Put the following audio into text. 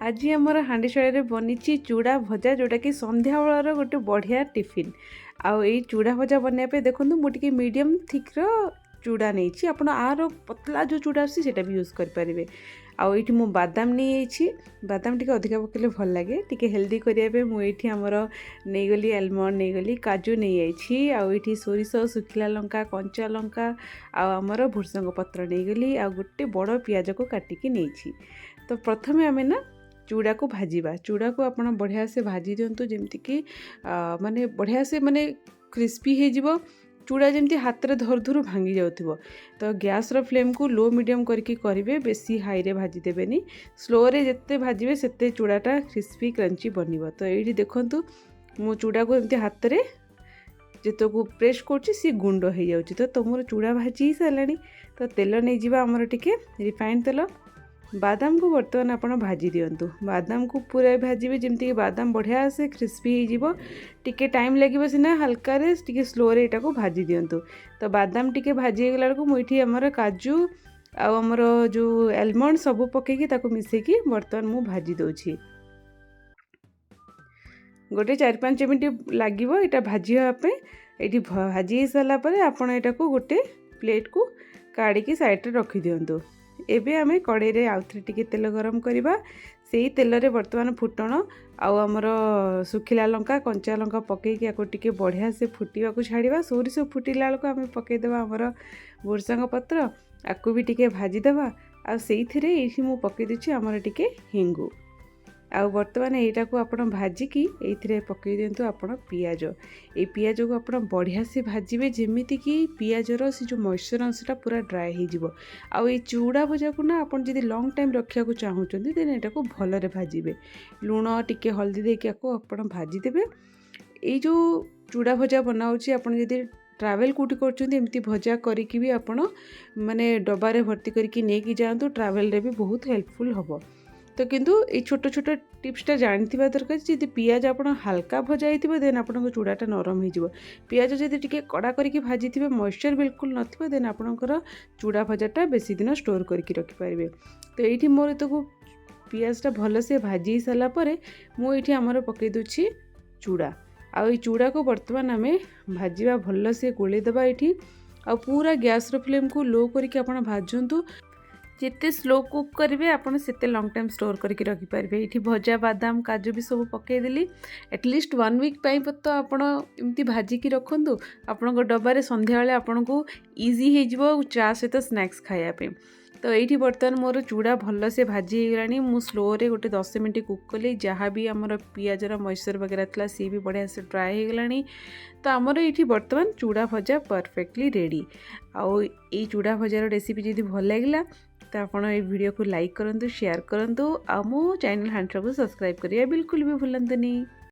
आज आमर हांडीशाड़ी बनी चूड़ा भजा जोटा कि संध्या बेलर गोटे बढ़िया टिफिन आउ यही चूड़ा भजा बनवाई देखो मुझे मीडियम थिक्र चूड़ा नहीं आप आर पतला जो चूड़ा आसे भी यूज करेंगे। आउ ये मु बादाम नहीं बादाम टी अधिका पकड़े भल लगे टी हेल्दी करने मुझे आमर नहीं गली आलमंड नहीं गली काजू नहीं आई सोरिष सुखिला लंका कंचा लंका आमर भृसंग पत्र नहीं गली आ गोटे बड़ पियाज को काटिकी नहीं। तो प्रथम आम ना चूड़ा को भाजीबा चूड़ा को आप बढ़िया से भाजी दिंतु जमीक माने बढ़िया से माने क्रिस्पी हो चूड़ा जमी हाथ में धर धुर भांगी जाऊँ। तो गैस रो फ्लेम को लो मीडियम करके करेंगे बेसी हाई रे भाजी देवेनी स्लो रे जिते भाजबे सेते चूड़ाटा क्रिस्पी क्रंची बनिबो। तो ये देखंतु मो चूड़ा को एमती हाथ में जिते को प्रेस कर सी गुंड हो जाऊँगी। तो तुम चूड़ा भाजी सारा तो तेल नहीं जावा आमर टिके रिफाइंड तेल बादाम को बर्तमान आप भाजी दिंतु बादाम को पूरा भाजबे जमीक बादाम बढ़िया से क्रिस्पी हो टिके टाइम लगे सीना हल्का रे टिके स्लो रे एटा को भाजी दिंतु। तो बादाम टिके भाजी गला बेलू मुझे आमर काजू आमर जो आलमंड सब पकईकी मिसेकी बर्तमान मु भाजी दूची गोटे 4-5 मिनट लगे यहाँ भाजी हाँपे ये भाजी सारापर आपड़ यहाँ को गोटे प्लेट को काढ़ी साइड रखी दिंतु। एबे आमे कड़े रे आउथरे टिके तेल गरम करिबा सेही तेल रे वर्तमान फुटण आउ आमर सुखिला लंका कंचा लंका पकईकी आको टिके बढ़िया से फुटिबा को छाड़िबा सोरिष फुटिला बेलू आमे पकई देबा आमर भृसंग पत्र आको भी टिके भाजी देबा आ सेइथिरे एठी मु पकई दिछि आमर टिके हिंगु आउ बर्तमान यहाँ को आप भाजिकी ये पकई दिंतु आप पियाज ये पियाज को आप बढ़िया से भाजबे जमीती कि पियाजर से जो मॉइस्चर अंशटा पूरा ड्राए हो आउ ये चूड़ा भजा को ना आप जब लंग टाइम रखा चाहूँगी देन यहाँ को भलरे भाजबे लुण टिके हल्दी देके आप भाजीदेवे। ये जो चूड़ा भजा बनाऊँगी आप ट्रावेल कौटी करमती भजा करी भी आपण माने डबारे भर्ती करके नहीं जातु ट्रावेल रे भी बहुत हेल्पफुल हम। तो किंतु ये छोट छोट टिप्सटा जानथिबा दरकार जदि पियाज आप हल्का भजा होइथिबो देन आपन चूड़ाटा नरम हो पियाज जदि टिके कड़ा करके भाजी थे मॉइस्चर बिल्कुल नथिबो देन आपनकर चूड़ा भजाटा बेसी दिन स्टोर करके रखि पारिबे। तो ये मोर तो पियाजटा भल से भाजी सारा परे मुझे आमर पकई दूची चूड़ा आ चूड़ा को बर्तमान आम भाजवा भल से गोलेदेबा ये आ पूरा गैस रो फ्लेम को लो करके आप भाजतु जिते स्लो कुक करेंगे आपड़ से लंग टाइम स्टोर करके रखिपारे। ये भजा बादाम काजू भी सब पकईदेली एटलिस्ट 1 वीक तो आपड़ एमती भाजिकी रखु आपण डबारे संध्या बेले आपन को इजी हो चा सहित स्नैक्स खायापे। तो ये बर्तमान मोर चूड़ा भल से भाजी गलानी मु स्लो रे गोटे 10 मिनट कुक कली जहाँ भी आमर पियाजर मॉइस्चर वगैरह था सी भी बढ़िया से ड्राए हो गलानी। तो आमर ये बर्तमान चूड़ा भजा परफेक्टली रेडी आउ ये चूड़ा भजार रेसिपी जदि भल लगे तो आप वीडियो को लाइक करूँ शेयर करूँ आ मो चैनल हांडीशाड़ी को सब्सक्राइब करिए बिल्कुल भी भूलंतुनी।